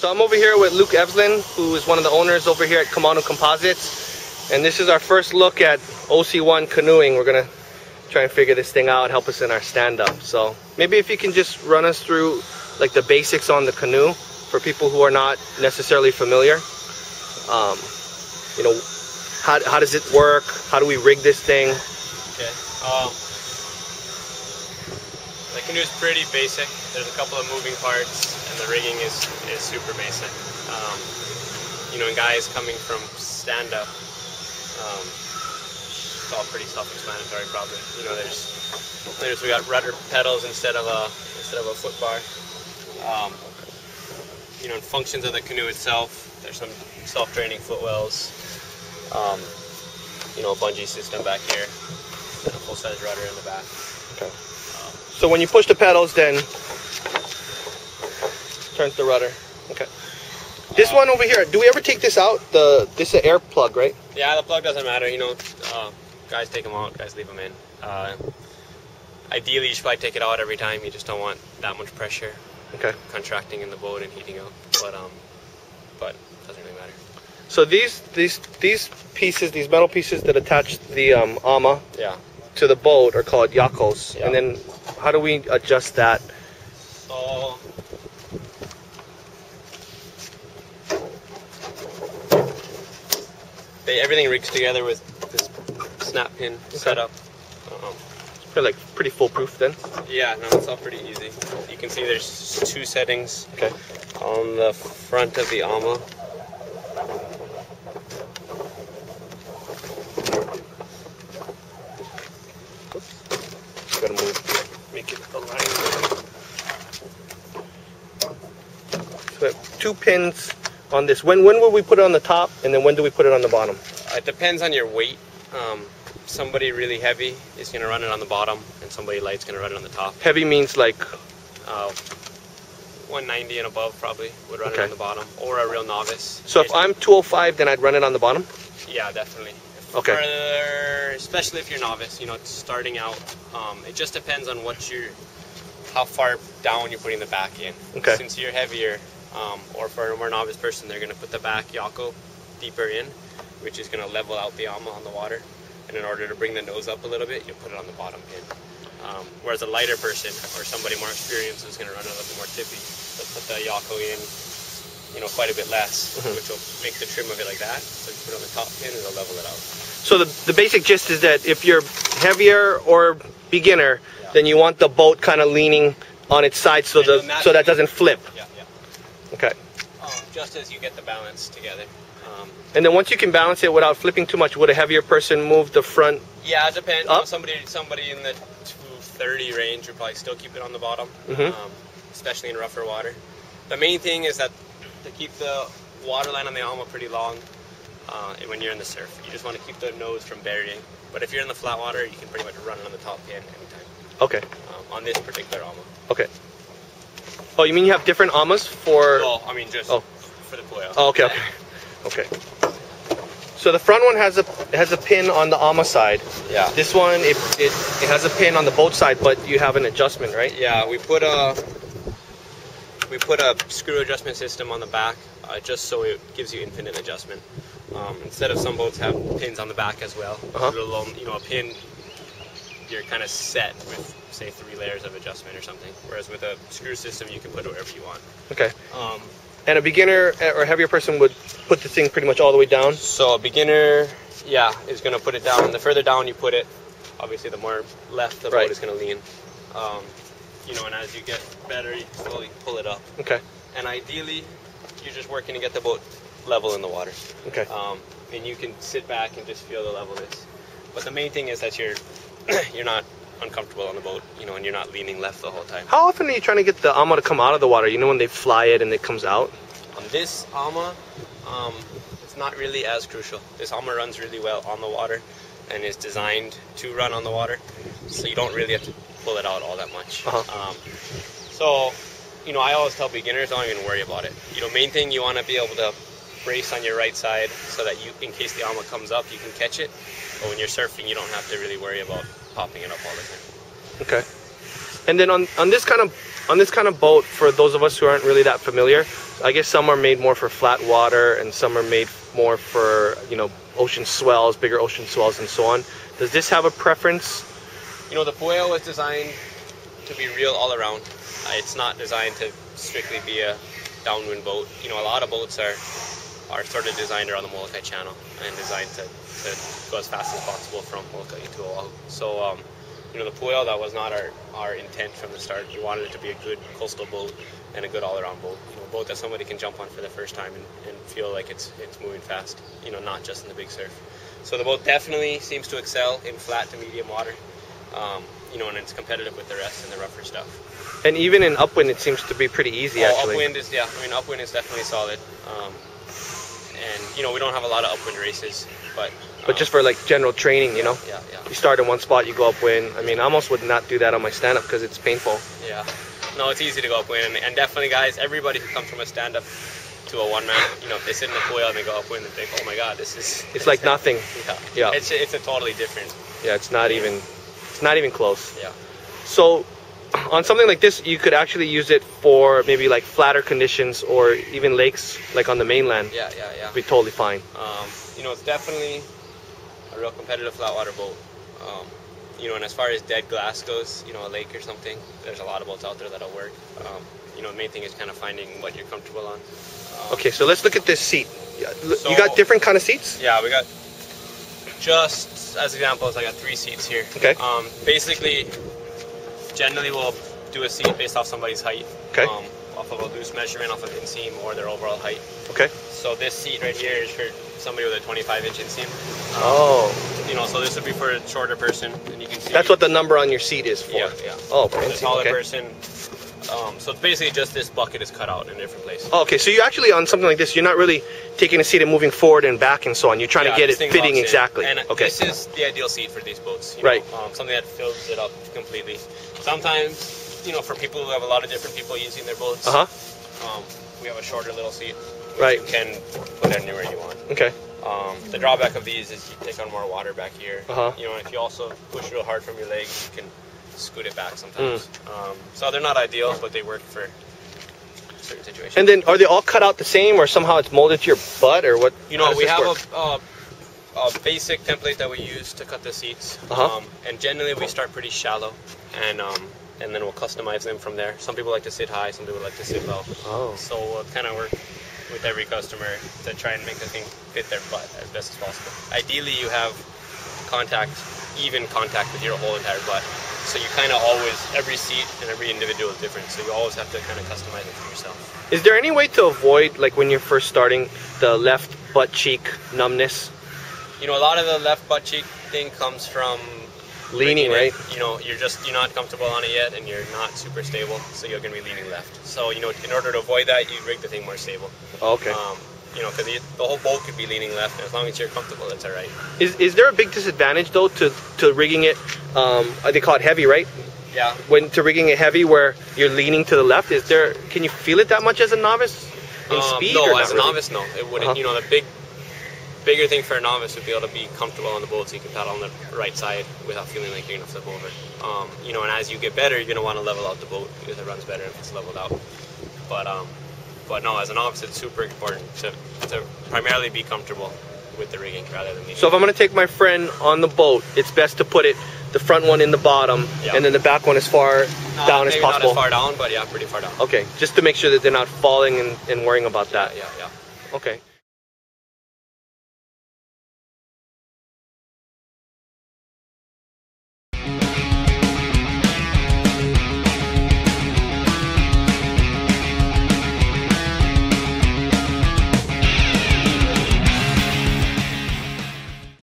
So I'm over here with Luke Evslin, who is one of the owners over here at Kamanu Composites. And this is our first look at OC1 canoeing. We're going to try and figure this thing out, help us in our stand-up. So maybe if you can just run us through like the basics on the canoe for people who are not necessarily familiar. You know, how does it work? How do we rig this thing? Okay. The canoe is pretty basic. There's a couple of moving parts, and the rigging is super basic. You know, and guys coming from stand-up, it's all pretty self-explanatory, probably. You know, we got rudder pedals instead of a foot bar. You know, and functions of the canoe itself. There's some self-draining footwells. You know, a bungee system back here, and a full-size rudder in the back. Okay. So when you push the pedals, then turns the rudder. Okay. This one over here, do we ever take this out? This is an air plug, right? Yeah, the plug doesn't matter. You know, guys take them out, guys leave them in. Ideally, you should probably take it out every time. You just don't want that much pressure. Okay. Contracting in the boat and heating up, but it doesn't really matter. So these pieces, these metal pieces that attach the ama to the boat are called yakos. Yeah. And then how do we adjust that? So everything rigs together with this snap pin setup. They're like pretty foolproof then? Yeah, no, it's all pretty easy. You can see there's two settings on the front of the ama. Gotta move, make it aligned. So we have two pins on this. When will we put it on the top, and then when do we put it on the bottom? It depends on your weight. Somebody really heavy is going to run it on the bottom, and somebody light's going to run it on the top. Heavy means like 190 and above probably would run it on the bottom, or a real novice. So if I'm 205, then I'd run it on the bottom? Yeah, definitely. Okay. Especially if you're novice, you know, starting out, it just depends on how far down you're putting the back in. Okay. Since you're heavier, or for a more novice person, they're going to put the back yako deeper in, which is going to level out the ama on the water. And in order to bring the nose up a little bit, you put it on the bottom pin. Whereas a lighter person or somebody more experienced who's going to run it a little bit more tippy, they'll put the yako in, you know, quite a bit less, which will make the trim of it like that. So you put it on the top pin, and it'll level it out. So the basic gist is that if you're heavier or beginner, then you want the boat kind of leaning on its side so that doesn't flip. Yeah. Okay. Just as you get the balance together. And then once you can balance it without flipping too much, would a heavier person move the front? Yeah, it depends. You know, somebody in the 230 range would probably still keep it on the bottom, especially in rougher water. The main thing is that to keep the water line on the ama pretty long when you're in the surf. You just want to keep the nose from burying. But if you're in the flat water, you can pretty much run it on the top pin anytime. Okay. On this particular ama. Okay. Oh, you mean you have different amas for? Well, I mean just for the Pueo. Oh, okay. So the front one has a pin on the ama side. Yeah. This one it has a pin on the boat side, but you have an adjustment, right? Yeah, we put a screw adjustment system on the back, just so it gives you infinite adjustment. Instead of some boats have pins on the back as well. You know, a pin, you're kind of set with, say, 3 layers of adjustment or something. Whereas with a screw system, you can put it wherever you want. Okay. And a beginner or heavier person would put the thing pretty much all the way down? So a beginner, is going to put it down. The further down you put it, obviously the more left the boat is going to lean. You know, and as you get better, you slowly pull it up. Okay. And ideally, you're just working to get the boat level in the water. Okay. And you can sit back and just feel the levelness. But the main thing is that you're not uncomfortable on the boat, you know, and you're not leaning left the whole time. How often are you trying to get the ama to come out of the water? You know, when they fly it and it comes out? On this ama, it's not really as crucial. This ama runs really well on the water and is designed to run on the water, so you don't really have to pull it out all that much. So, you know, I always tell beginners, don't even worry about it. You know, main thing, you want to be able to brace on your right side so that you, in case the ama comes up, you can catch it. But when you're surfing, you don't have to really worry about popping it up all the time. Okay. And then on this kind of on this kind of boat, for those of us who aren't really that familiar, I guess some are made more for flat water and some are made more for, you know, ocean swells, bigger ocean swells and so on. Does this have a preference? You know, the Pueo was designed to be real all around. It's not designed to strictly be a downwind boat. You know, a lot of boats are sort of designed around the Molokai Channel and designed to go as fast as possible from Molokai to Oahu. So, you know, the Pueo, that was not our intent from the start. We wanted it to be a good coastal boat and a good all-around boat. You know, a boat that somebody can jump on for the first time and feel like it's moving fast. You know, not just in the big surf. So the boat definitely seems to excel in flat to medium water. You know, and it's competitive with the rest and the rougher stuff. And even in upwind, it seems to be pretty easy, actually. Upwind is, yeah, I mean, upwind is definitely solid. And, you know, we don't have a lot of upwind races, but just for, like, general training, you know? Yeah. You start in one spot, you go upwind. I mean, I almost would not do that on my stand-up because it's painful. Yeah. No, it's easy to go upwind. And definitely, guys, everybody who comes from a stand-up to a one-man, you know, if they sit in the Pueo and they go upwind and think, oh, my God, this is... It's like nothing. Yeah. It's a totally different... Yeah, it's not even close. Yeah. So on something like this, you could actually use it for maybe like flatter conditions or even lakes like on the mainland. Yeah. It'd be totally fine. You know, it's definitely a real competitive flatwater boat. You know, and as far as dead glass goes, you know, a lake or something, there's a lot of boats out there that'll work. You know, the main thing is kind of finding what you're comfortable on. Okay, so let's look at this seat. You got different kind of seats? Yeah, we got, just as examples, I got 3 seats here. Okay. Basically, generally we'll do a seat based off somebody's height. Okay. Off of a loose measurement, off of inseam, or their overall height. Okay. So this seat right here is for somebody with a 25-inch inseam. You know, so this would be for a shorter person, and you can see. That's what the number on your seat is for. Yeah. Oh, for the taller person. So it's basically just this bucket is cut out in a different place. Oh, okay, so you actually, on something like this, you're not really taking a seat and moving forward and back and so on. You're trying to get it fitting exactly. And okay. This is the ideal seat for these boats. You right. know, something that fills it up completely. Sometimes, you know, for people who have a lot of different people using their boats, we have a shorter little seat, which you can put anywhere you want. Okay. The drawback of these is you take on more water back here. You know, if you also push real hard from your legs, you can scoot it back sometimes. So they're not ideal, but they work for certain situations. And then, are they all cut out the same, or somehow it's molded to your butt, or what? You know, we have a basic template that we use to cut the seats, and generally we start pretty shallow, and then we'll customize them from there. Some people like to sit high, some people like to sit low. So we'll kind of work with every customer to try and make the thing fit their butt as best as possible. Ideally, you have even contact with your whole entire butt. So you kind of always, every seat and every individual is different. So you always have to kind of customize it for yourself. Is there any way to avoid, like when you're first starting, the left butt cheek numbness? You know, a lot of the left butt cheek thing comes from leaning, right? You know, you're not comfortable on it yet, and you're not super stable, so you're going to be leaning left. So, you know, in order to avoid that, you rig the thing more stable. Okay. You know, because the whole boat could be leaning left, and as long as you're comfortable, that's all right. Is there a big disadvantage though to rigging it? They call it heavy, right? Yeah. To rigging it heavy, where you're leaning to the left, can you feel it that much as a novice in speed? No, as a novice, no, it wouldn't. You know, the bigger thing for a novice would be able to be comfortable on the boat, so you can paddle on the right side without feeling like you're going to flip over. You know, and as you get better, you're going to want to level out the boat because it runs better if it's leveled out. But no, as a novice, it's super important to primarily be comfortable with the rigging rather than leaning. So if I'm going to take my friend on the boat, it's best to put the front one in the bottom, and then the back one as far down as possible. Not as far down, but yeah, pretty far down. Okay, just to make sure that they're not falling and worrying about that. Yeah. Okay.